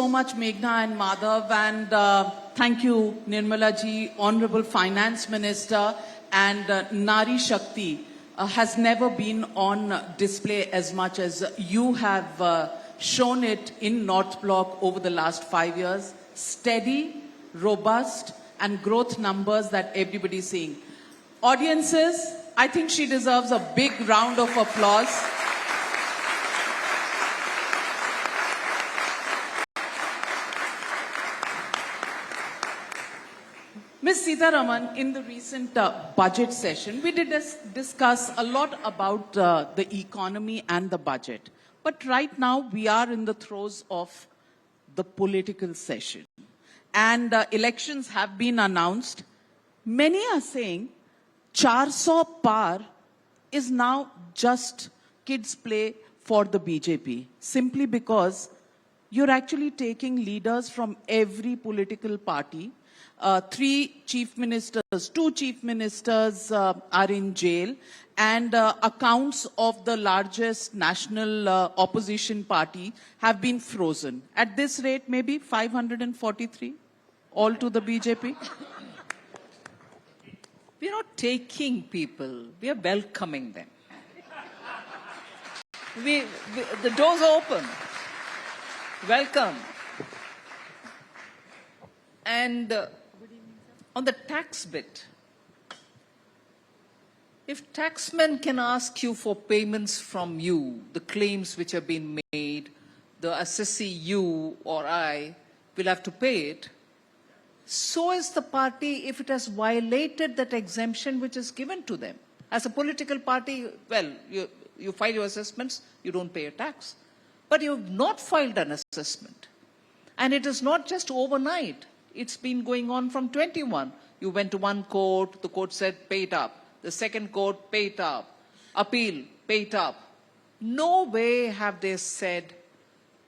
so much, Meghna and Madhav, and thank you, Nirmala ji, Honorable Finance Minister, and Nari Shakti has never been on display as much as you have shown it in North Block over the last 5 years. Steady, robust, and growth numbers that everybody is seeing. Audiences, I think she deserves a big round of applause. Ms. Sitharaman, in the recent budget session, we did discuss a lot about the economy and the budget. But right now, we are in the throes of the political session. And elections have been announced. Many are saying 400 par is now just kids' play for the BJP, simply because you're actually taking leaders from every political party. 3 chief ministers, 2 chief ministers are in jail, and accounts of the largest national opposition party have been frozen. At this rate, maybe 543 all to the BJP. We are not taking people, we are welcoming them. The doors are open. Welcome. And on the tax bit, if taxmen can ask you for payments from you, the claims which have been made, the assessee, you or I, will have to pay it, so is the party if it has violated that exemption which is given to them. As a political party, well, you file your assessments, you don't pay a tax. But you have not filed an assessment. And it is not just overnight. It's been going on from 21. You went to one court, the court said, pay it up. The second court, pay it up. Appeal, pay it up. No way have they said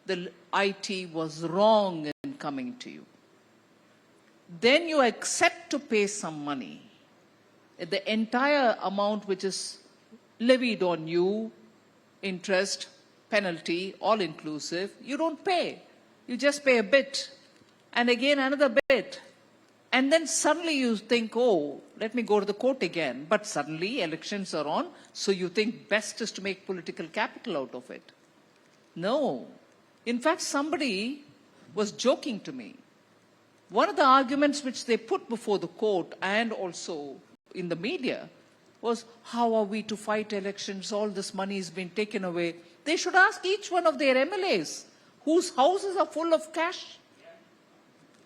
the IT was wrong in coming to you. Then you accept to pay some money. The entire amount which is levied on you, interest, penalty, all inclusive, you don't pay. You just pay a bit. And again another bit. And then suddenly you think, oh, let me go to the court again. But suddenly elections are on, so you think best is to make political capital out of it. No. In fact, somebody was joking to me. One of the arguments which they put before the court and also in the media was, how are we to fight elections? All this money has been taken away. They should ask each one of their MLAs whose houses are full of cash.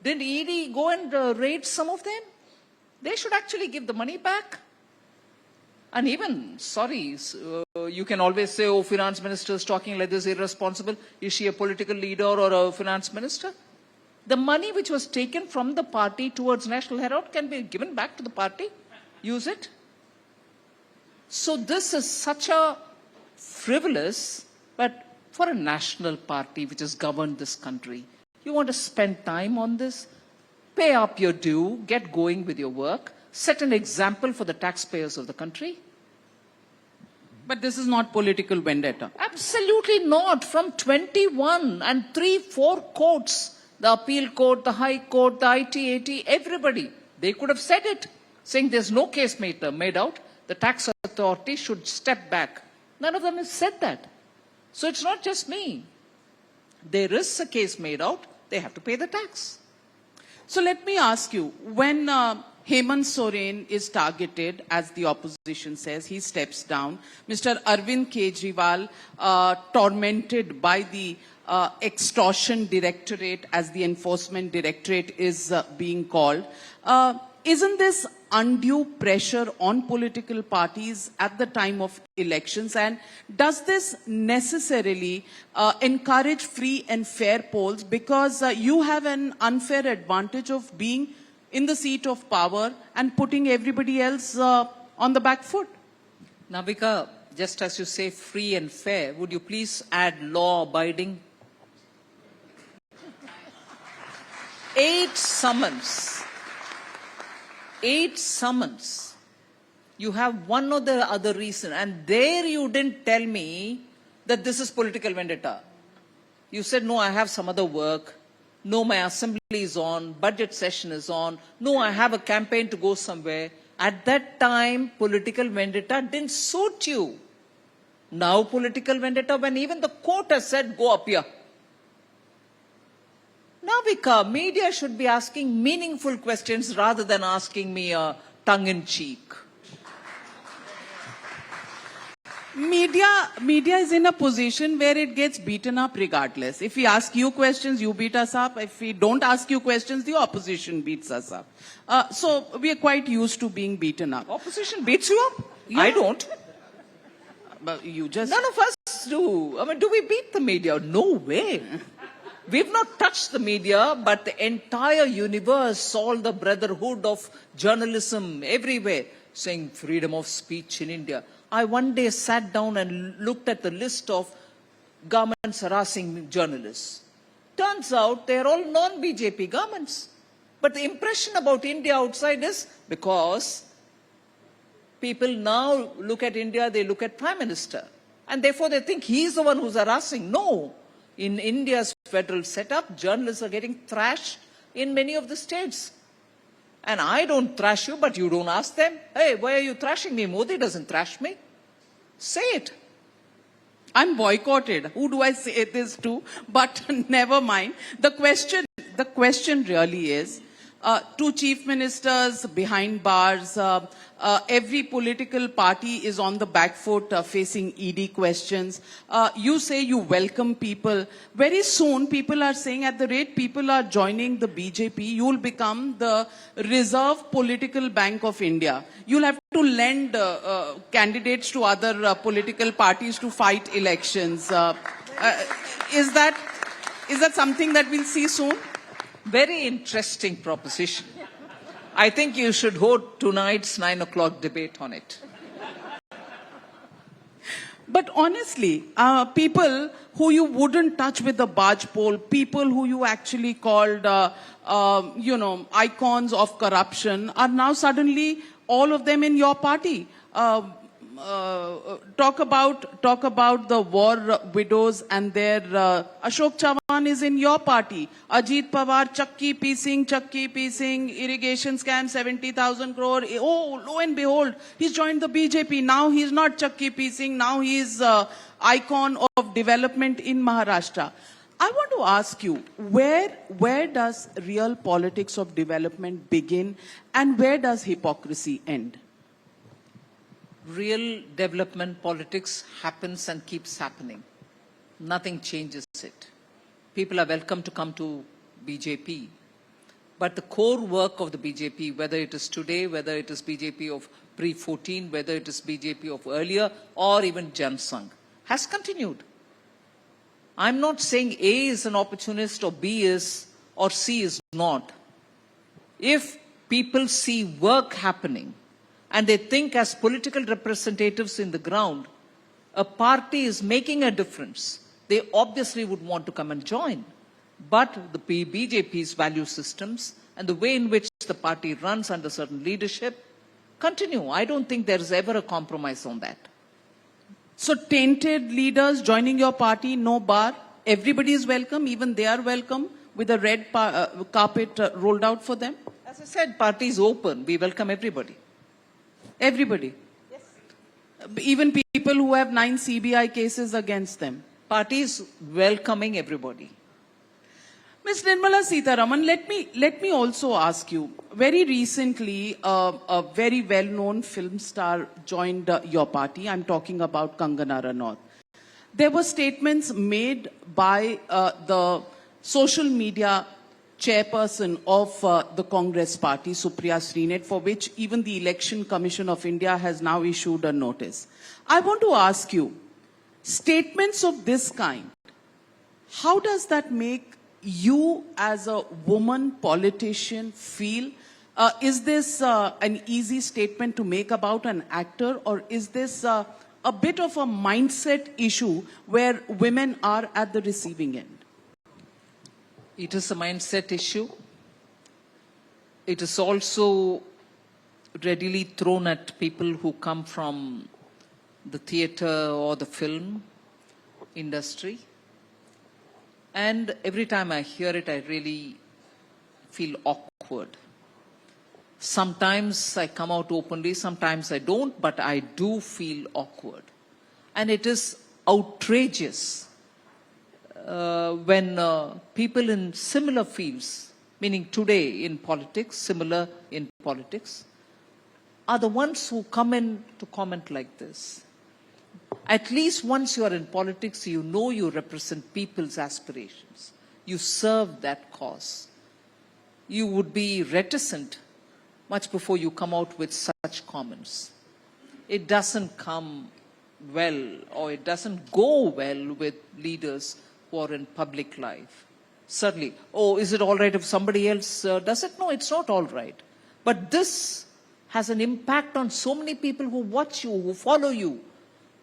Did ED go and raid some of them? They should actually give the money back. And even, sorry, you can always say, oh, finance minister is talking like this, irresponsible. Is she a political leader or a finance minister? The money which was taken from the party towards National Herald can be given back to the party. Use it. So this is such a frivolous, but for a national party which has governed this country, you want to spend time on this, pay up your due, get going with your work, set an example for the taxpayers of the country. But this is not political vendetta. Absolutely not. From 21 and 3-4 courts, the appeal court, the high court, the IT, everybody, they could have said it, saying there's no case made out. The tax authority should step back. None of them have said that. So it's not just me. There is a case made out, they have to pay the tax. So let me ask you, when Hemant Soren is targeted, as the opposition says, he steps down. Mr. Arvind Kejriwal, tormented by the extortion directorate, as the enforcement directorate is being called. Isn't this undue pressure on political parties at the time of elections? And does this necessarily encourage free and fair polls? Because you have an unfair advantage of being in the seat of power and putting everybody else on the back foot. Navika, just as you say free and fair, would you please add law-abiding? 8 summons. 8 summons. You have one or the other reason. And there you didn't tell me that this is political vendetta. You said, no, I have some other work. No, my assembly is on, budget session is on. No, I have a campaign to go somewhere. At that time, political vendetta didn't suit you. Now political vendetta, when even the court has said, go up here. Navika, media should be asking meaningful questions rather than asking me a tongue-in-cheek. Media is in a position where it gets beaten up regardless. If we ask you questions, you beat us up. If we don't ask you questions, the opposition beats us up. So we are quite used to being beaten up. Opposition beats you up? Yeah. I don't. But you just... None of us do. I mean, do we beat the media? No way. We've not touched the media, but the entire universe, all the brotherhood of journalism everywhere, saying freedom of speech in India. I one day sat down and looked at the list of governments harassing journalists. Turns out they're all non-BJP governments. But the impression about India outside is because people now look at India, they look at Prime Minister. And therefore they think he's the one who's harassing. No. In India's federal setup, journalists are getting thrashed in many of the states. And I don't thrash you, but you don't ask them, hey, why are you thrashing me? Modi doesn't thrash me. Say it. I'm boycotted. Who do I say this to? But never mind. The question really is, two chief ministers behind bars, every political party is on the back foot facing ED questions. You say you welcome people. Very soon people are saying at the rate people are joining the BJP, you will become the Reserve Political Bank of India. You'll have to lend candidates to other political parties to fight elections. Is that something that we'll see soon? Very interesting proposition. I think you should hold tonight's 9 o'clock debate on it. But honestly, people who you wouldn't touch with the barge pole, people who you actually called, icons of corruption, are now suddenly all of them in your party. Talk about the war widows and their Ashok Chavan is in your party. Ajit Pawar, chakki piecing, irrigation scam, 70,000 crore. Oh, lo and behold, he's joined the BJP. Now he's not chakki piecing. Now he's icon of development in Maharashtra. I want to ask you, where does real politics of development begin and where does hypocrisy end? Real development politics happens and keeps happening. Nothing changes it. People are welcome to come to BJP. But the core work of the BJP, whether it is today, whether it is BJP of pre-14, whether it is BJP of earlier, or even Jan Sangh, has continued. I'm not saying A is an opportunist or B is or C is not. If people see work happening, and they think as political representatives in the ground, a party is making a difference, they obviously would want to come and join. But the BJP's value systems and the way in which the party runs under certain leadership continue. I don't think there is ever a compromise on that. So tainted leaders joining your party, no bar, everybody is welcome, even they are welcome with a red carpet rolled out for them? As I said, party is open. We welcome everybody. Everybody? Yes. Even people who have 9 CBI cases against them? Party is welcoming everybody. Ms. Nirmala Sitharaman, let me also ask you, very recently, a very well-known film star joined your party. I'm talking about Kangana Ranaut. There were statements made by the social media chairperson of the Congress party, Supriya Sreenet, for which even the Election Commission of India has now issued a notice. I want to ask you, statements of this kind, how does that make you as a woman politician feel? Is this an easy statement to make about an actor, or is this a bit of a mindset issue where women are at the receiving end? It is a mindset issue. It is also readily thrown at people who come from the theatre or the film industry. And every time I hear it, I really feel awkward. Sometimes I come out openly, sometimes I don't, but I do feel awkward. And it is outrageous when people in similar fields, meaning today in politics, similar in politics, are the ones who come in to comment like this. At least once you are in politics, you know you represent people's aspirations. You serve that cause. You would be reticent much before you come out with such comments. It doesn't come well, or it doesn't go well with leaders who are in public life. Certainly, oh, is it all right if somebody else does it? No, it's not all right. But this has an impact on so many people who watch you, who follow you,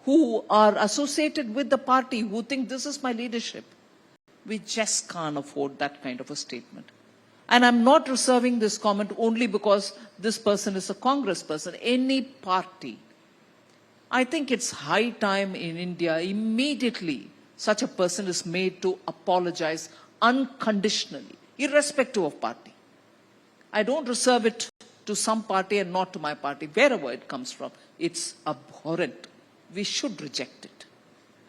who are associated with the party, who think this is my leadership. We just can't afford that kind of a statement. And I'm not reserving this comment only because this person is a congressperson. Any party. I think it's high time in India, immediately, such a person is made to apologize unconditionally, irrespective of party. I don't reserve it to some party and not to my party, wherever it comes from. It's abhorrent. We should reject it.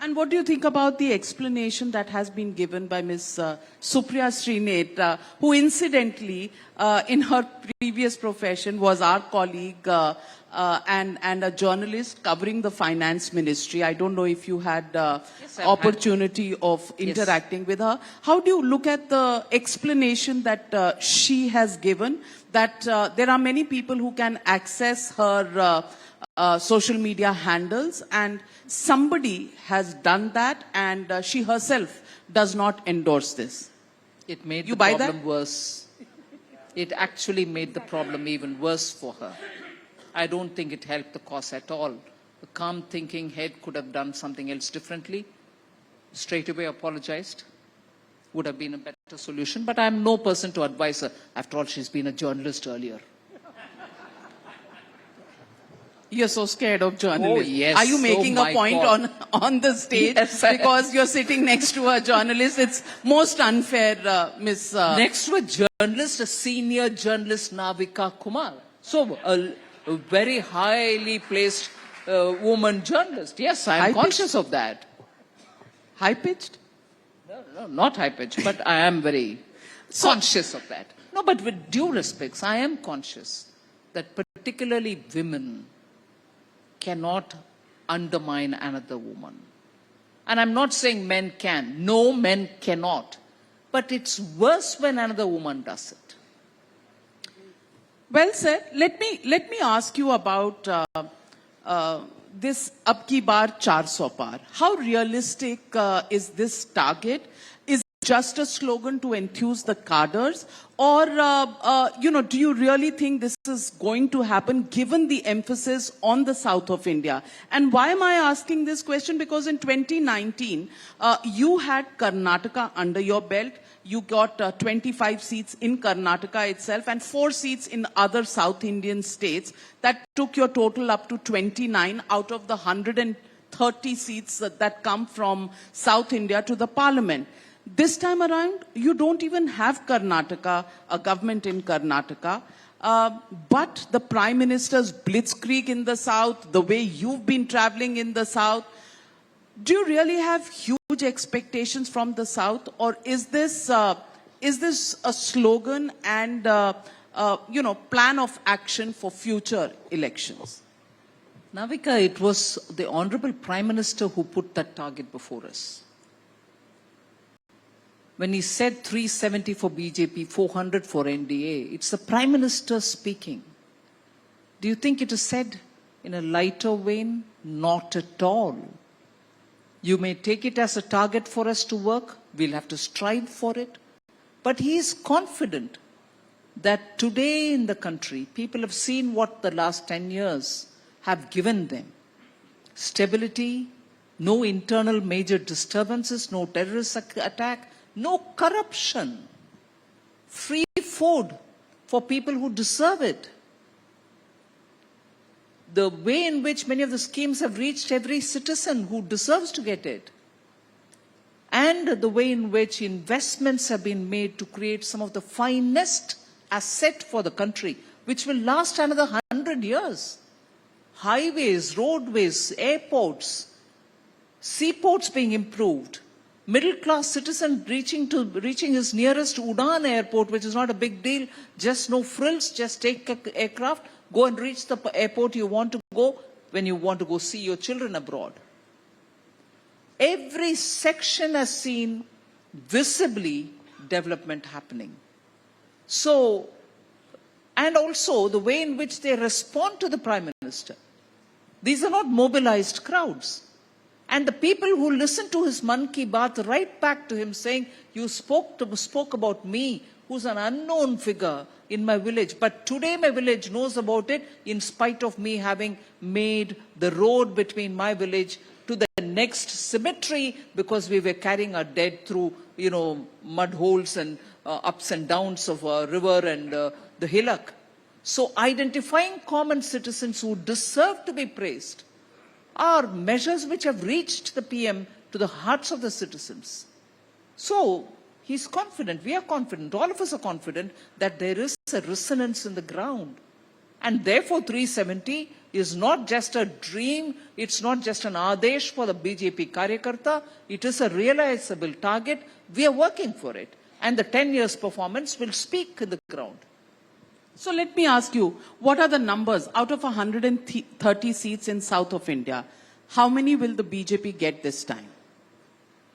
And what do you think about the explanation that has been given by Ms. Supriya Srinath, who incidentally, in her previous profession, was our colleague and a journalist covering the finance ministry? I don't know if you had opportunity of interacting with her. How do you look at the explanation that she has given, that there are many people who can access her social media handles, and somebody has done that, and she herself does not endorse this? It made the problem worse. It actually made the problem even worse for her. I don't think it helped the cause at all. A calm thinking head could have done something else differently, straight away apologized, would have been a better solution. But I'm no person to advise her. After all, she's been a journalist earlier. You're so scared of journalists. Oh, yes. Are you making Oh, a point on the stage because you're sitting next to a journalist? It's most unfair, Miss. Next to a journalist, a senior journalist, Navika Kumar. So, a very highly placed woman journalist. Yes, I'm conscious of that. High-pitched? No, not high-pitched, but I am very conscious of that. No, but with due respects, I am conscious that particularly women cannot undermine another woman. And I'm not saying men can. No, men cannot. But it's worse when another woman does it. Well said. Let me ask you about this Ab Ki Baar 400 Par. How realistic is this target? Is it just a slogan to enthuse the cadres? Or, do you really think this is going to happen given the emphasis on the south of India? And why am I asking this question? Because in 2019, you had Karnataka under your belt. You got 25 seats in Karnataka itself and 4 seats in other South Indian states. That took your total up to 29 out of the 130 seats that come from South India to the parliament. This time around, you don't even have Karnataka, a government in Karnataka. But the Prime Minister's blitzkrieg in the South, the way you've been traveling in the South, do you really have huge expectations from the South? Or is this a slogan and, plan of action for future elections? Navika, it was the Honorable Prime Minister who put that target before us. When he said 370 for BJP, 400 for NDA, it's the Prime Minister speaking. Do you think it is said in a lighter vein? Not at all. You may take it as a target for us to work. We'll have to strive for it. But he is confident that today in the country, people have seen what the last 10 years have given them. Stability, no internal major disturbances, no terrorist attack, no corruption, free food for people who deserve it. The way in which many of the schemes have reached every citizen who deserves to get it. and the way in which investments have been made to create some of the finest asset for the country, which will last another 100 years. Highways, roadways, airports, seaports being improved, middle-class citizen reaching his nearest Udan airport, which is not a big deal, just no frills, just take an aircraft, go and reach the airport you want to go when you want to go see your children abroad. Every section has seen visibly development happening. So, and also the way in which they respond to the Prime Minister. These are not mobilized crowds. And the people who listen to his Man Ki Baat write back to him saying, you spoke about me, who's an unknown figure in my village. But today my village knows about it in spite of me having made the road between my village to the next cemetery because we were carrying our dead through, mud holes and ups and downs of a river and the hillock. So identifying common citizens who deserve to be praised are measures which have reached the PM to the hearts of the citizens. So he's confident, we are confident, all of us are confident that there is a resonance in the ground. And therefore 370 is not just a dream, it's not just an adesh for the BJP Karyakarta, it is a realizable target. We are working for it. And the 10 years performance will speak in the ground. So let me ask you, what are the numbers? Out of 130 seats in south of India, how many will the BJP get this time?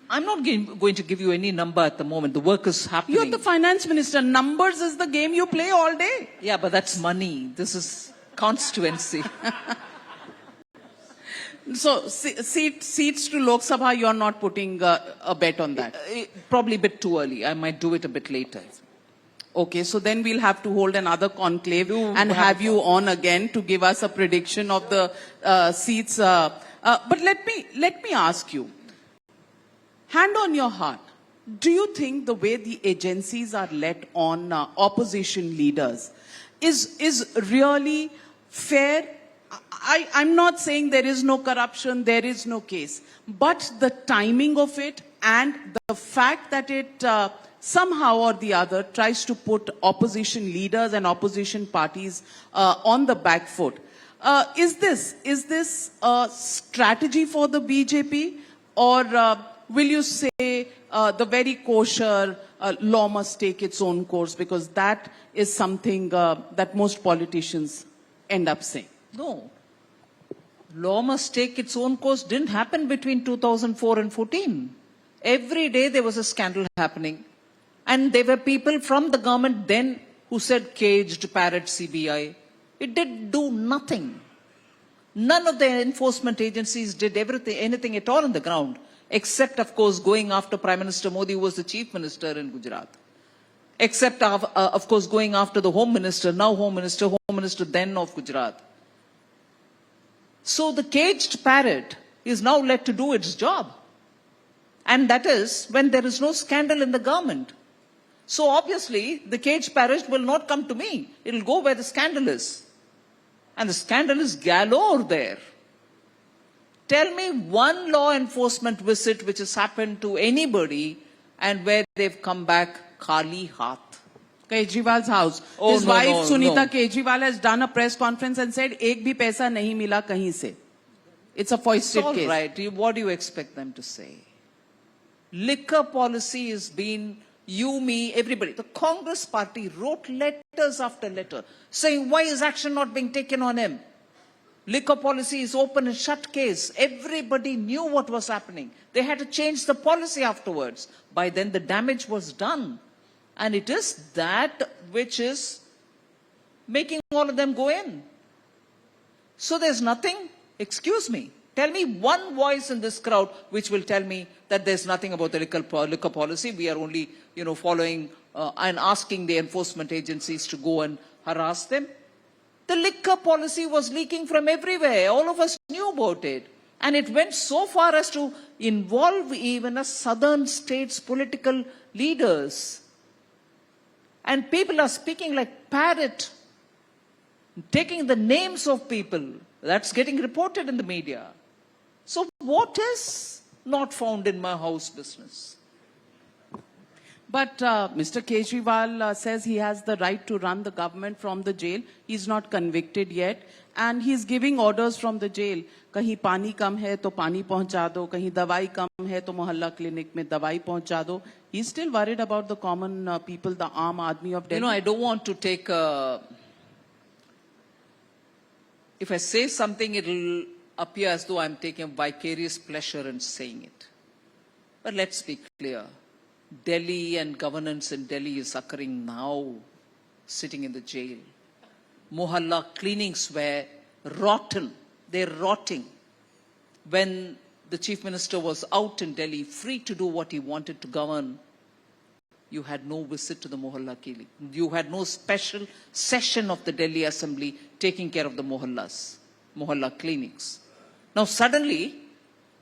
I'm not going to give you any number at the moment. The work is happening. You're the finance minister. Numbers is the game you play all day. Yeah, but that's money. This is constituency. So seats to Lok Sabha, you're not putting a bet on that? Probably a bit too early. I might do it a bit later. Okay, so then we'll have to hold another conclave and have you on again to give us a prediction of the seats. But let me ask you, hand on your heart, do you think the way the agencies are let on opposition leaders is really fair? I'm not saying there is no corruption, there is no case, but the timing of it and the fact that it somehow or the other tries to put opposition leaders and opposition parties on the back foot. Is this a strategy for the BJP, or will you say the very kosher law must take its own course, because that is something that most politicians end up saying? No. Law must take its own course didn't happen between 2004 and 14. Every day there was a scandal happening. And there were people from the government then who said caged parrot CBI. It did do nothing. None of the enforcement agencies did anything at all on the ground, except, of course, going after Prime Minister Modi, who was the chief minister in Gujarat. Except, of course, going after the Home Minister, now Home Minister then of Gujarat. So the caged parrot is now let to do its job. And that is when there is no scandal in the government. So obviously, the caged parrot will not come to me. It will go where the scandal is. And the scandal is galore there. Tell me one law enforcement visit which has happened to anybody and where they've come back khali haath. Kejriwal's house. His wife Sunita Kejriwal has done a press conference and said, "Ek bhi paisa nahi mila kahin se." It's a foisted case. All right. What do you expect them to say? Liquor policy has been, you, me, everybody. The Congress party wrote letters after letter saying, why is action not being taken on him? Liquor policy is open and shut case. Everybody knew what was happening. They had to change the policy afterwards. By then the damage was done. And it is that which is making all of them go in. So there's nothing, excuse me, tell me one voice in this crowd which will tell me that there's nothing about the liquor policy. We are only, following and asking the enforcement agencies to go and harass them. The liquor policy was leaking from everywhere. All of us knew about it. And it went so far as to involve even a southern states' political leaders. And people are speaking like parrot, taking the names of people. That's getting reported in the media. So what is not found in my house business? But Mr. Kejriwal says he has the right to run the government from the jail. He's not convicted yet. And he's giving orders from the jail. कहीं पानी कम है तो पानी पहुंचा दो, कहीं दवाई कम है तो मोहल्ला क्लिनिक में दवाई पहुंचा दो. He's still worried about the common people, the arm army of Delhi. You know, I don't want to take if I say something, it'll appear as though I'm taking a vicarious pleasure in saying it. But let's be clear. Delhi and governance in Delhi is occurring now, sitting in the jail. Mohalla clinics were rotten. They're rotting. When the chief minister was out in Delhi, free to do what he wanted to govern, you had no visit to the Mohalla clinic. You had no special session of the Delhi Assembly taking care of the Mohalla clinics. Now suddenly,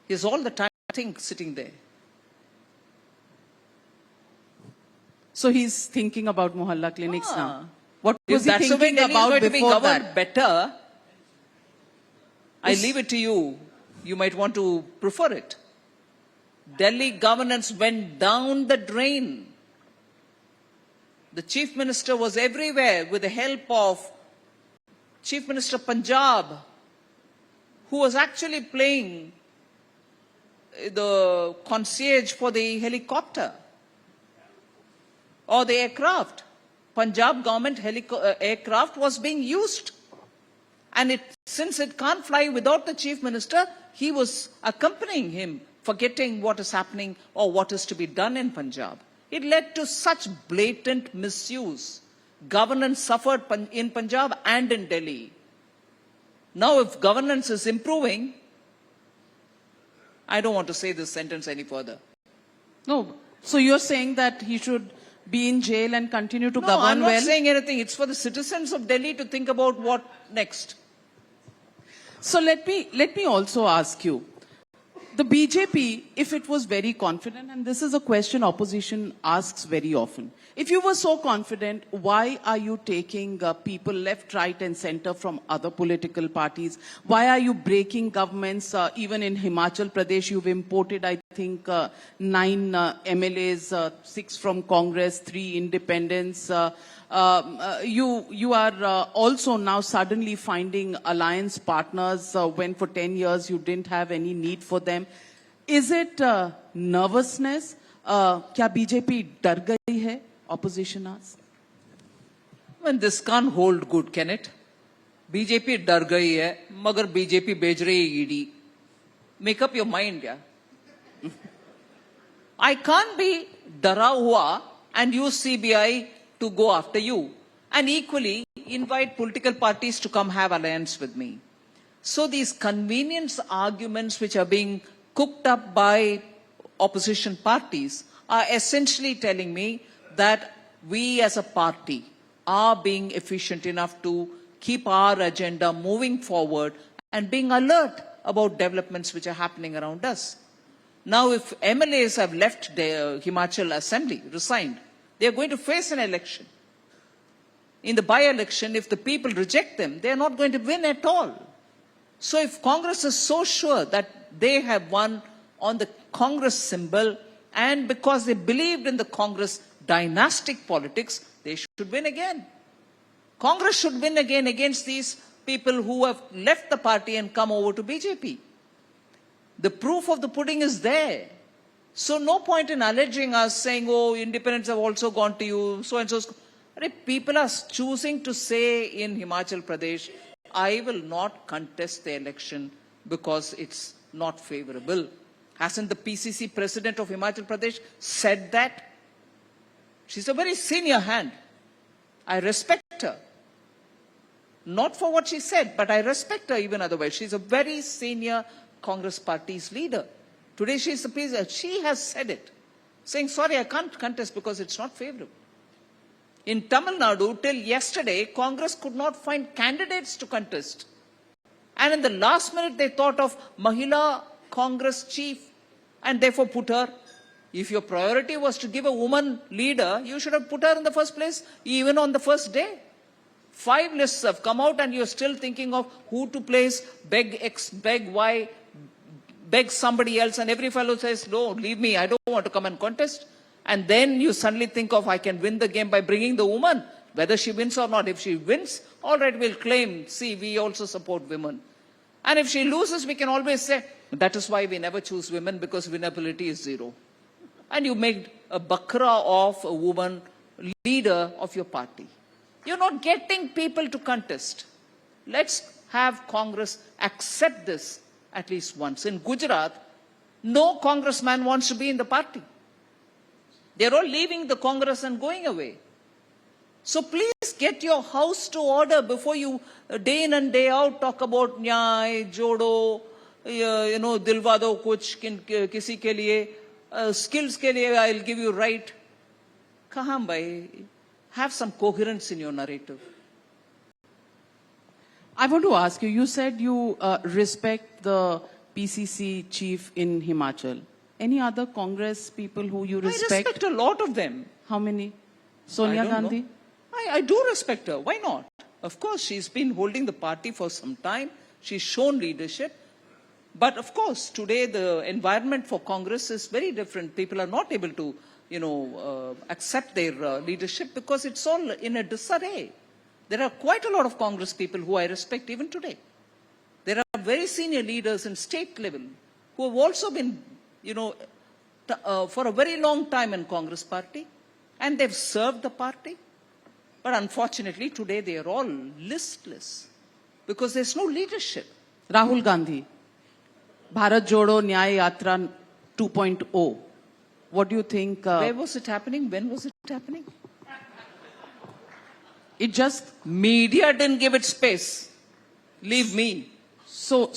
he's all the time sitting there. So he's thinking about Mohalla clinics now. What If was he that's the way thinking Delhi is about going to be before governed that? better, I leave it to you. You might want to prefer it. Delhi governance went down the drain. The chief minister was everywhere with the help of Chief Minister Punjab, who was actually playing the concierge for the helicopter or the aircraft. Punjab government aircraft was being used. And since it can't fly without the chief minister, he was accompanying him, forgetting what is happening or what is to be done in Punjab. It led to such blatant misuse. Governance suffered in Punjab and in Delhi. Now if governance is improving, I don't want to say this sentence any further. No. So you're saying that he should be in jail and continue to No, govern I'm not well? saying anything. It's for the citizens of Delhi to think about what next. So let me also ask you, the BJP, if it was very confident, and this is a question opposition asks very often, if you were so confident, why are you taking people left, right and center from other political parties? Why are you breaking governments? Even in Himachal Pradesh, you've imported, I think, 9 MLAs, 6 from Congress, 3 independents. You are also now suddenly finding alliance partners when for 10 years you didn't have any need for them. Is it nervousness? क्या BJP डर गई है? Opposition asks. Well, this can't hold good, can it? BJP डर गई है, मगर BJP भेज रही है ED. Make up your mind, yeah. I can't be डरा हुआ and use CBI to go after you, and equally invite political parties to come have alliance with me. So these convenience arguments which are being cooked up by opposition parties are essentially telling me that we as a party are being efficient enough to keep our agenda moving forward and being alert about developments which are happening around us. Now, if MLAs have left the Himachal Assembly, resigned, they are going to face an election. In the by-election, if the people reject them, they are not going to win at all. So if Congress is so sure that they have won on the Congress symbol, and because they believed in the Congress dynastic politics, they should win again. Congress should win again against these people who have left the party and come over to BJP. The proof of the pudding is there. So no point in alleging us saying, oh, independents have also gone to you, so and so. People are choosing to say in Himachal Pradesh, I will not contest the election because it's not favorable. Hasn't the PCC president of Himachal Pradesh said that? She's a very senior hand. I respect her. Not for what she said, but I respect her even otherwise. She's a very senior Congress party's leader. Today she has said it, saying, sorry, I can't contest because it's not favorable. In Tamil Nadu, till yesterday, Congress could not find candidates to contest. And in the last minute, they thought of Mahila Congress chief and therefore put her. If your priority was to give a woman leader, you should have put her in the first place, even on the first day. 5 lists have come out and you're still thinking of who to place, beg X, beg Y, beg somebody else, and every fellow says, no, leave me, I don't want to come and contest. And then you suddenly think of, I can win the game by bringing the woman, whether she wins or not. If she wins, all right, we'll claim, see, we also support women. And if she loses, we can always say, that is why we never choose women, because winnability is zero. And you made a bakra of a woman leader of your party. You're not getting people to contest. Let's have Congress accept this at least once. In Gujarat, no congressman wants to be in the party. They're all leaving the Congress and going away. So please get your house to order before you day in and day out talk about nyay, jodo, dilwa do kuch kisi ke liye, skills ke liye I'll give you right. Kaham bhai, have some coherence in your narrative. I want to ask you, you said you respect the PCC chief in Himachal. Any other Congress people who you respect? I respect a lot of them. How many? Sonia Gandhi? Know. I do respect her. Why not? Of course, she's been holding the party for some time. She's shown leadership. But of course, today the environment for Congress is very different. People are not able to, accept their leadership because it's all in a disarray. There are quite a lot of Congress people who I respect even today. There are very senior leaders in state level who have also been, for a very long time in Congress party, and they've served the party. But unfortunately, today they are all listless because there's no leadership. Rahul Gandhi, Bharat Jodo Nyaya Yatra 2.0. What do you think? Where was it happening? When was it happening? It just... Media didn't give it space. Leave me. So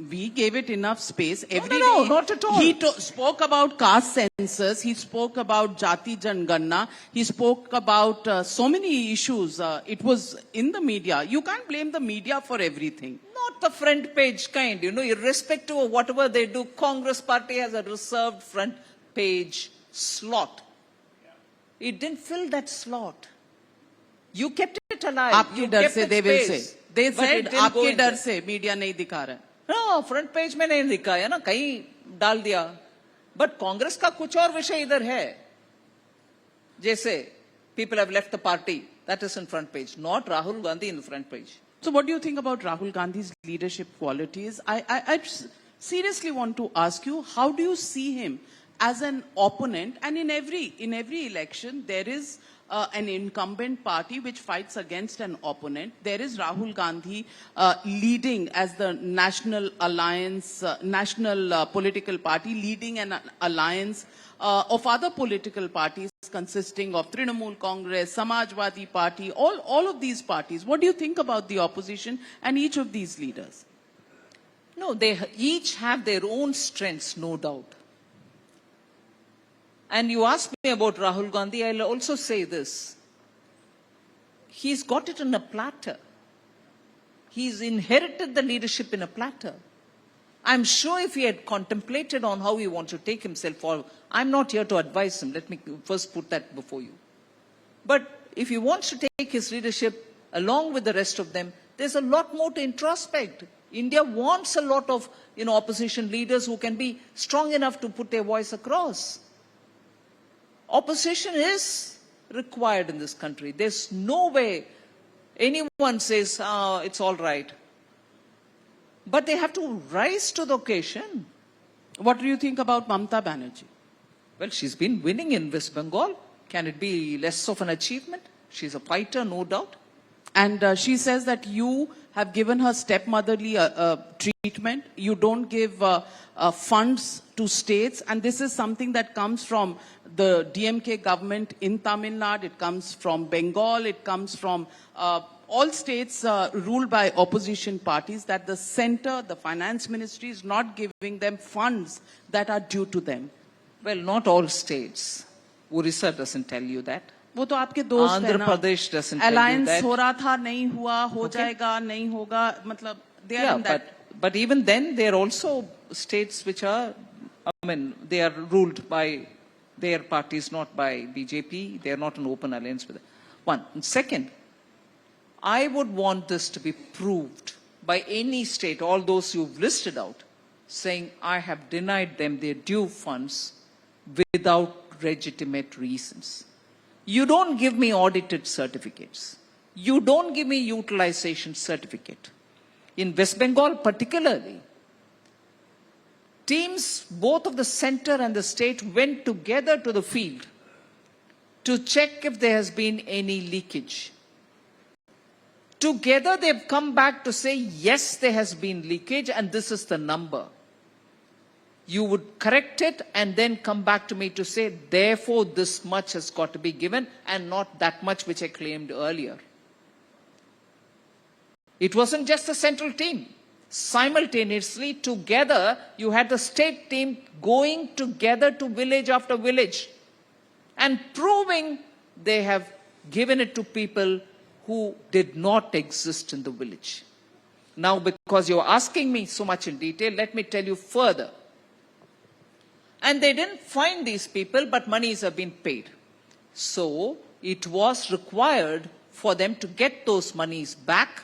we gave it enough space. Every day, not at all. He spoke about caste census. He spoke about Jati Janganna. He spoke about so many issues. It was in the media. You can't blame the media for everything. Not the front page kind. Irrespective of whatever they do, Congress party has a reserved front page slot. It didn't fill that slot. You kept it alive. Aapke dar se, they will say. They said, आपके डर से media नहीं दिखा रहा है. No, front page में नहीं दिखाया ना, कहीं डाल दिया. But कांग्रेस का कुछ और विषय इधर है. जैसे people have left the party, that is in front page, not Rahul Gandhi in the front page. So what do you think about Rahul Gandhi's leadership qualities? I seriously want to ask you, how do you see him as an opponent? And in every election, there is an incumbent party which fights against an opponent. There is Rahul Gandhi leading as the national alliance, national political party, leading an alliance of other political parties consisting of Trinamool Congress, Samajwadi Party, all of these parties. What do you think about the opposition and each of these leaders? No, they each have their own strengths, no doubt. And you asked me about Rahul Gandhi, I'll also say this. He's got it on a platter. He's inherited the leadership in a platter. I'm sure if he had contemplated on how he wants to take himself forward, I'm not here to advise him. Let me first put that before you. But if he wants to take his leadership along with the rest of them, there's a lot more to introspect. India wants a lot of opposition leaders who can be strong enough to put their voice across. Opposition is required in this country. There's no way anyone says, it's all right. But they have to rise to the occasion. What do you think about Mamata Banerjee? Well, she's been winning in West Bengal. Can it be less of an achievement? She's a fighter, no doubt. And she says that you have given her stepmotherly treatment. You don't give funds to states. And this is something that comes from the DMK government in Tamil Nadu. It comes from Bengal. It comes from all states ruled by opposition parties, that the center, the finance ministry is not giving them funds that are due to them. Well, not all states. Orissa doesn't tell you that. वो तो आपके दोस्त हैं ना. Andhra Pradesh doesn't tell you Alliance that. हो रहा था, नहीं हुआ, हो जाएगा, नहीं होगा, मतलब they are in that. But even then, there are also states which are, they are ruled by their parties, not by BJP. They are not an open alliance with them. One. And second, I would want this to be proved by any state, all those you've listed out, saying I have denied them their due funds without legitimate reasons. You don't give me audited certificates. You don't give me utilization certificate. In West Bengal particularly, teams both of the center and the state went together to the field to check if there has been any leakage. Together they've come back to say, yes, there has been leakage and this is the number. You would correct it and then come back to me to say, therefore this much has got to be given and not that much which I claimed earlier. It wasn't just the central team. Simultaneously, together, you had the state team going together to village after village and proving they have given it to people who did not exist in the village. Now, because you're asking me so much in detail, let me tell you further. And they didn't find these people, but monies have been paid. So, it was required for them to get those monies back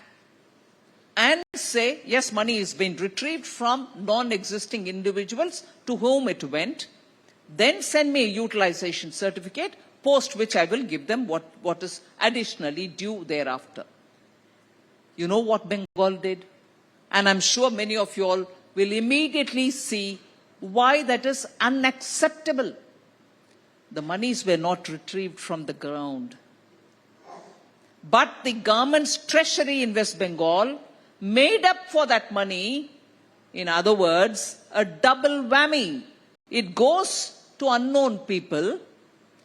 and say, yes, money has been retrieved from non-existing individuals to whom it went, then send me a utilization certificate, post which I will give them what is additionally due thereafter. You know what Bengal did? And I'm sure many of you all will immediately see why that is unacceptable. The monies were not retrieved from the ground. But the government's treasury in West Bengal made up for that money, in other words, a double whammy. It goes to unknown people.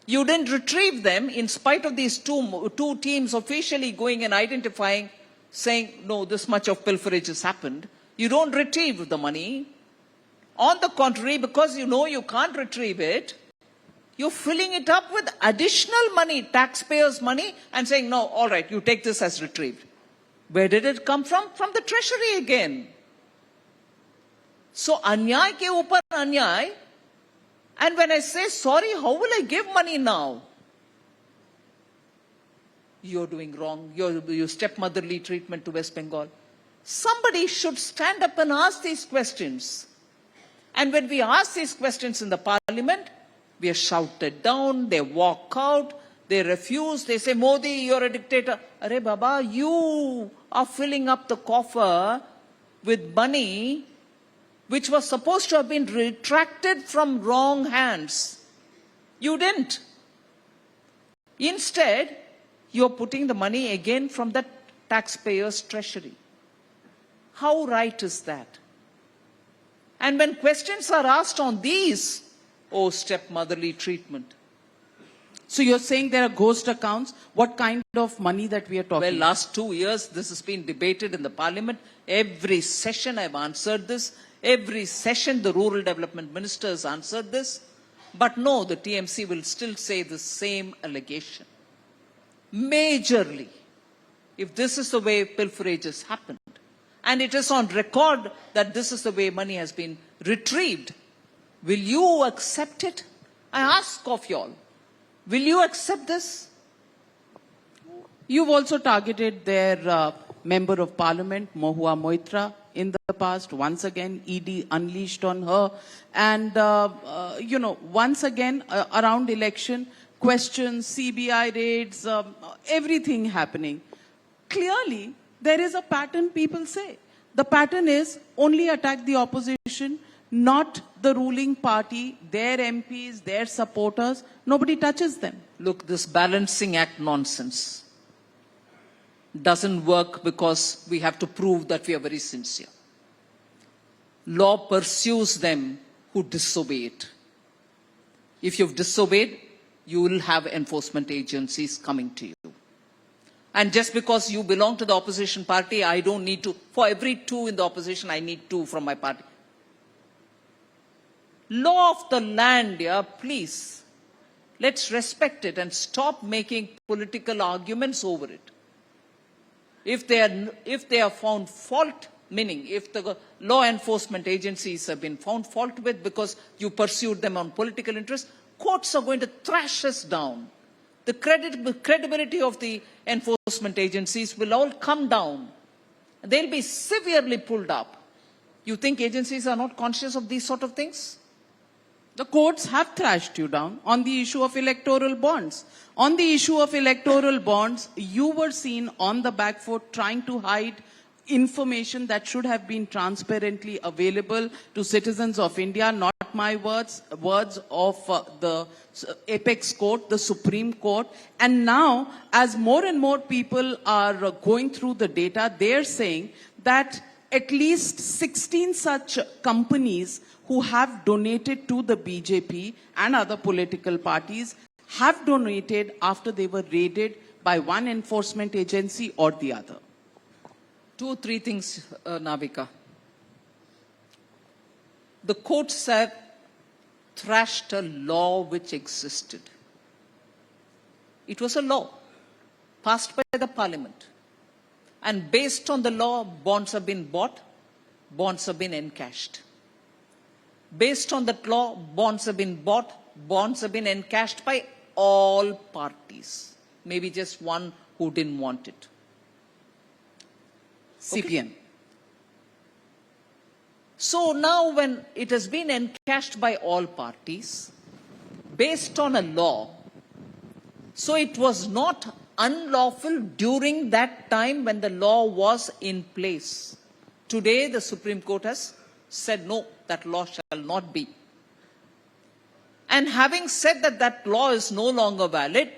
You didn't retrieve them in spite of these two teams officially going and identifying, saying, no, this much of pilferage has happened. You don't retrieve the money. On the contrary, because you know you can't retrieve it, you're filling it up with additional money, taxpayers' money, and saying, no, all right, you take this as retrieved. Where did it come from? From the treasury again. So, anyay ke upar anyay. And when I say, sorry, how will I give money now? You're doing wrong. You stepmotherly treatment to West Bengal. Somebody should stand up and ask these questions. And when we ask these questions in the parliament, we are shouted down, they walk out, they refuse, they say, Modi, you're a dictator. Arey Baba, you are filling up the coffer with money which was supposed to have been retracted from wrong hands. You didn't. Instead, you're putting the money again from the taxpayers' treasury. How right is that? And when questions are asked on these, oh, stepmotherly treatment. So you're saying there are ghost accounts? What kind of money that we are talking? Well, last 2 years, this has been debated in the parliament. Every session I've answered this. Every session the rural development minister has answered this. But no, the TMC will still say the same allegation. Majorly, if this is the way pilferage has happened, and it is on record that this is the way money has been retrieved, will you accept it? I ask of you all. Will you accept this? You've also targeted their member of parliament, Mahua Moitra, in the past. Once again, ED unleashed on her. And, once again, around election, questions, CBI raids, everything happening. Clearly, there is a pattern, people say. The pattern is only attack the opposition, not the ruling party, their MPs, their supporters. Nobody touches them. Look, this balancing act nonsense doesn't work because we have to prove that we are very sincere. Law pursues them who disobey it. If you've disobeyed, you will have enforcement agencies coming to you. And just because you belong to the opposition party, I don't need to. For every 2 in the opposition, I need 2 from my party. Law of the land, yeah, please. Let's respect it and stop making political arguments over it. If they are found fault, meaning if the law enforcement agencies have been found fault with because you pursued them on political interest, courts are going to thrash us down. The credibility of the enforcement agencies will all come down. They'll be severely pulled up. You think agencies are not conscious of these sort of things? The courts have thrashed you down on the issue of electoral bonds. On the issue of electoral bonds, you were seen on the back foot trying to hide information that should have been transparently available to citizens of India, not my words, words of the apex court, the Supreme Court. And now, as more and more people are going through the data, they're saying that at least 16 such companies who have donated to the BJP and other political parties have donated after they were raided by one enforcement agency or the other. 2 or 3 things, Navika. The courts have thrashed a law which existed. It was a law passed by the parliament. And based on the law, bonds have been bought, bonds have been encashed. Based on that law, bonds have been bought, bonds have been encashed by all parties. Maybe just one who didn't want it. CPM. So now when it has been encashed by all parties, based on a law, so it was not unlawful during that time when the law was in place. Today the Supreme Court has said no, that law shall not be. And having said that that law is no longer valid,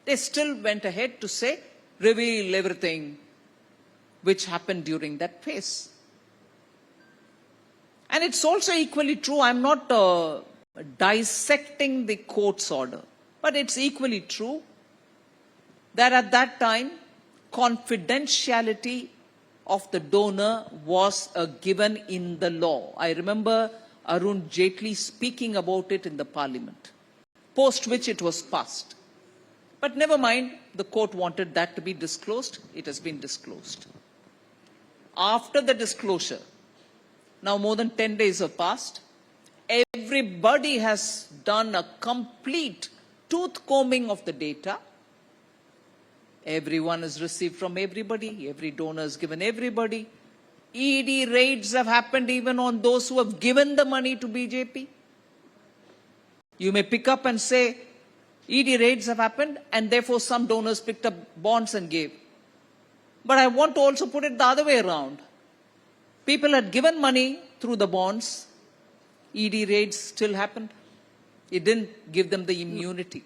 they still went ahead to say, reveal everything which happened during that phase. And it's also equally true, I'm not dissecting the court's order, but it's equally true that at that time, confidentiality of the donor was given in the law. I remember Arun Jaitley speaking about it in the parliament, post which it was passed. But never mind, the court wanted that to be disclosed. It has been disclosed. After the disclosure, now more than 10 days have passed, everybody has done a complete tooth combing of the data. Everyone has received from everybody. Every donor has given everybody. ED raids have happened even on those who have given the money to BJP. You may pick up and say, ED raids have happened and therefore some donors picked up bonds and gave. But I want to also put it the other way around. People had given money through the bonds. ED raids still happened. It didn't give them the immunity.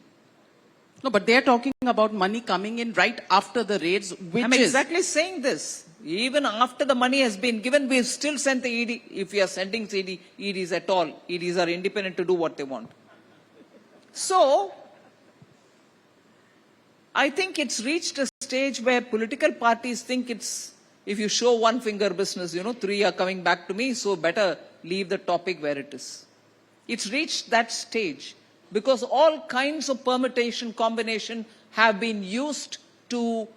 No, but they're talking about money coming in right after the raids, which I'm exactly saying this. Even after the money has been given, we've still sent the ED. If we are sending EDs at all, EDs are independent to do what they want. So, I think it's reached a stage where political parties think it's, if you show one finger business, 3 are coming back to me, so better leave the topic where it is. It's reached that stage because all kinds of permutation, combination have been used to,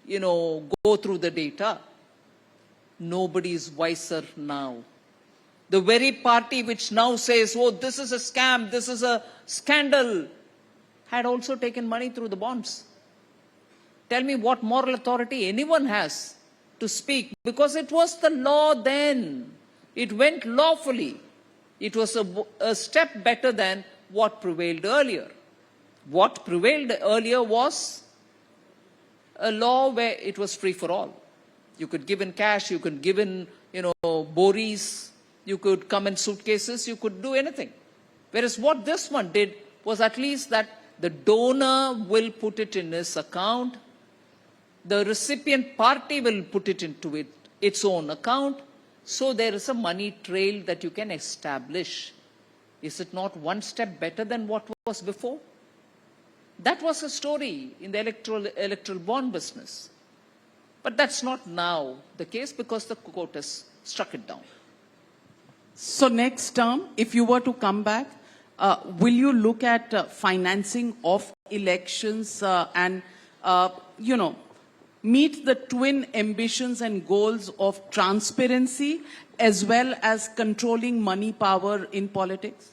go through the data. Nobody is wiser now. The very party which now says, oh, this is a scam, this is a scandal, had also taken money through the bonds. Tell me what moral authority anyone has to speak, because it was the law then. It went lawfully. It was a step better than what prevailed earlier. What prevailed earlier was a law where it was free for all. You could give in cash, you could give in, boris, you could come in suitcases, you could do anything. Whereas what this one did was at least that the donor will put it in his account, the recipient party will put it into its own account, so there is a money trail that you can establish. Is it not one step better than what was before? That was a story in the electoral bond business. But that's not now the case because the court has struck it down. So next term, if you were to come back, will you look at financing of elections and, meet the twin ambitions and goals of transparency as well as controlling money power in politics?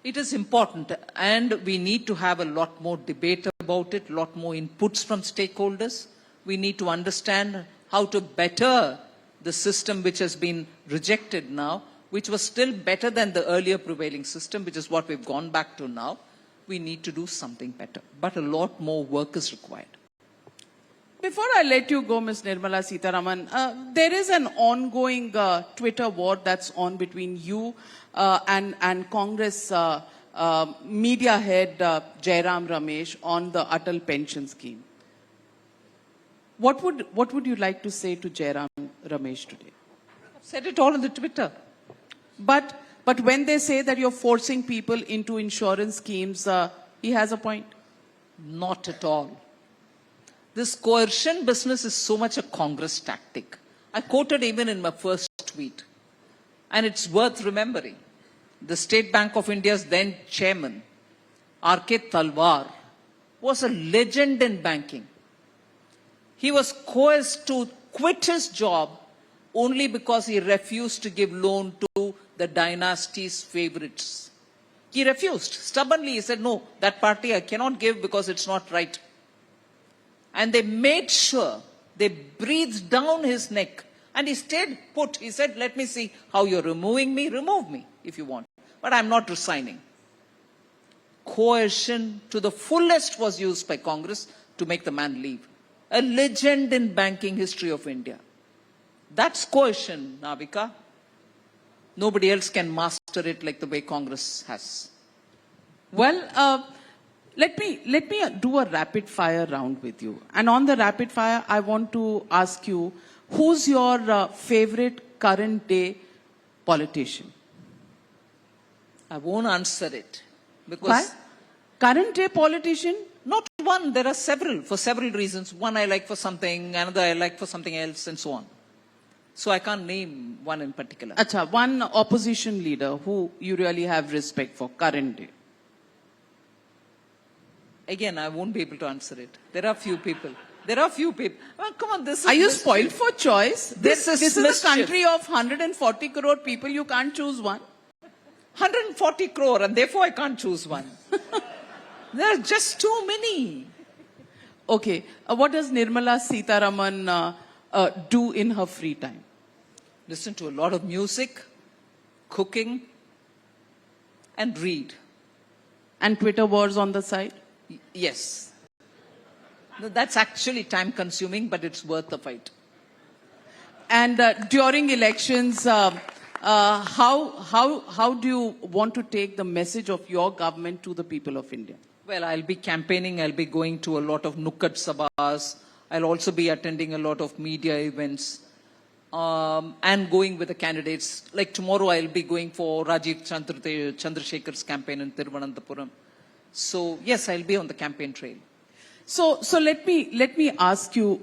It is important, and we need to have a lot more debate about it, a lot more inputs from stakeholders. We need to understand how to better the system which has been rejected now. which was still better than the earlier prevailing system, which is what we've gone back to now, we need to do something better. But a lot more work is required. Before I let you go, Ms. Nirmala Sitharaman, there is an ongoing Twitter war that's on between you and Congress media head Jairam Ramesh on the Atal pension scheme. What would you like to say to Jairam Ramesh today? I've said it all on the Twitter. But when they say that you're forcing people into insurance schemes, he has a point. Not at all. This coercion business is so much a Congress tactic. I quoted even in my first tweet. And it's worth remembering. The State Bank of India's then chairman, R.K. Talwar, was a legend in banking. He was coerced to quit his job only because he refused to give loan to the dynasty's favorites. He refused. Stubbornly, he said, no, that party I cannot give because it's not right. And they made sure they breathed down his neck. And he stayed put. He said, let me see how you're removing me. Remove me if you want. But I'm not resigning. Coercion to the fullest was used by Congress to make the man leave. A legend in banking history of India. That's coercion, Navika. Nobody else can master it like the way Congress has. Well, let me do a rapid fire round with you. And on the rapid fire, I want to ask you, who's your favorite current day politician? I won't answer it. Because why? Current day politician? Not one, there are several, for several reasons. One I like for something, another I like for something else, and so on. So I can't name one in particular. Acha, one opposition leader who you really have respect for, current day. Again, I won't be able to answer it. There are few people. There are few people. Oh, come on, this is Are you mischief. spoiled for choice? This is a country of 140 crore people. You can't choose one. 140 crore, and therefore I can't choose one. There are just too many. Okay. What does Nirmala Sitharaman do in her free time? Listen to a lot of music, cooking, and read. And Twitter wars on the side? Yes. No, that's actually time consuming, but it's worth the fight. And during elections, how do you want to take the message of your government to the people of India? Well, I'll be campaigning. I'll be going to a lot of Nukkad Sabhas. I'll also be attending a lot of media events and going with the candidates. Like tomorrow, I'll be going for Rajiv Chandrasekhar's campaign in Thiruvananthapuram. So yes, I'll be on the campaign trail. So let me ask you,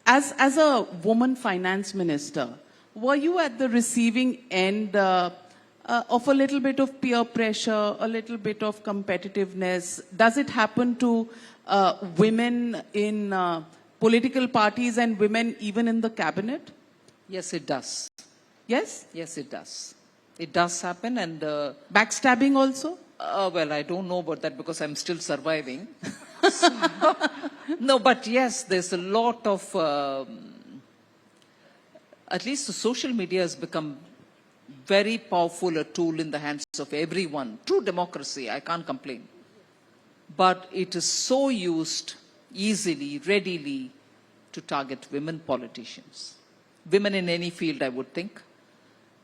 as a woman finance minister, were you at the receiving end of a little bit of peer pressure, a little bit of competitiveness? Does it happen to women in political parties and women even in the cabinet? Yes, it does. Yes? Yes, it does. It does happen. And backstabbing also? Well, I don't know about that because I'm still surviving. No, but yes, there's a lot of, at least the social media has become very powerful a tool in the hands of everyone. True democracy, I can't complain. But it is so used easily, readily to target women politicians. Women in any field, I would think.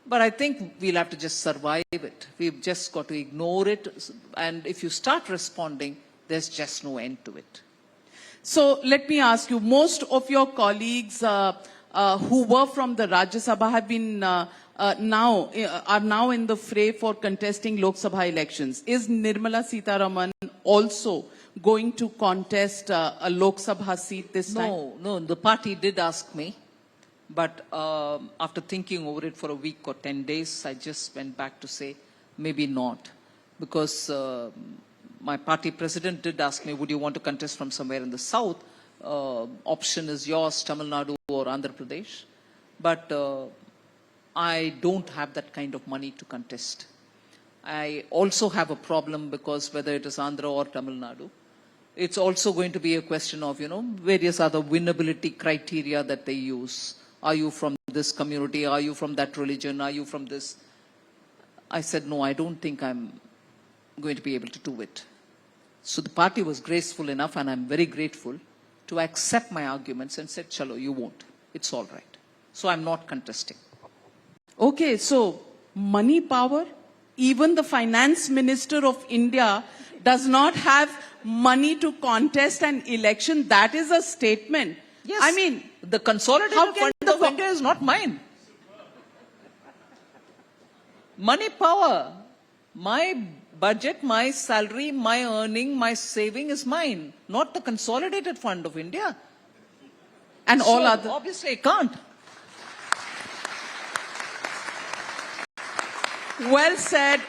But I think we'll have to just survive it. We've just got to ignore it. And if you start responding, there's just no end to it. So let me ask you, most of your colleagues who were from the Rajya Sabha have been are now in the fray for contesting Lok Sabha elections. Is Nirmala Sitharaman also going to contest a Lok Sabha seat this time? No, the party did ask me. But after thinking over it for a week or 10 days, I just went back to say, maybe not. Because my party president did ask me, would you want to contest from somewhere in the south? Option is yours, Tamil Nadu or Andhra Pradesh. But I don't have that kind of money to contest. I also have a problem because whether it is Andhra or Tamil Nadu, it's also going to be a question of, various other winnability criteria that they use. Are you from this community? Are you from that religion? Are you from this? I said, no, I don't think I'm going to be able to do it. So the party was graceful enough, and I'm very grateful, to accept my arguments and said, chalo, you won't. It's all right. So I'm not contesting. Okay, so money power, even the finance minister of India does not have money to contest an election. That is a statement. Yes. I mean, the consolidated how can fund of India is not mine. Money power. My budget, my salary, my earning, my saving is mine, not the consolidated fund of India. And So, all other. obviously, I can't. Well said,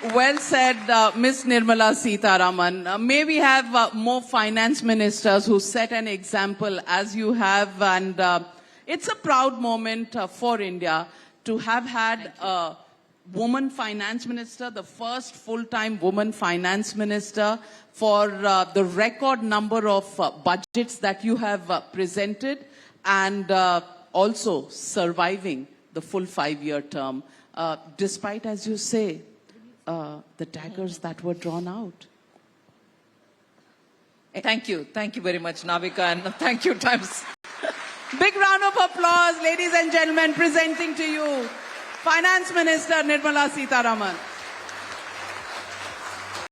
Ms. Nirmala Sitharaman. May we have more finance ministers who set an example as you have, and it's a proud moment for India to have had a woman finance minister, the first full-time woman finance minister, for the record number of budgets that you have presented, and also surviving the full 5-year term. Despite, as you say, the daggers that were drawn out. Thank you. Thank you very much, Navika, and thank you, Times. Big round of applause, ladies and gentlemen, presenting to you Finance Minister Nirmala Sitharaman.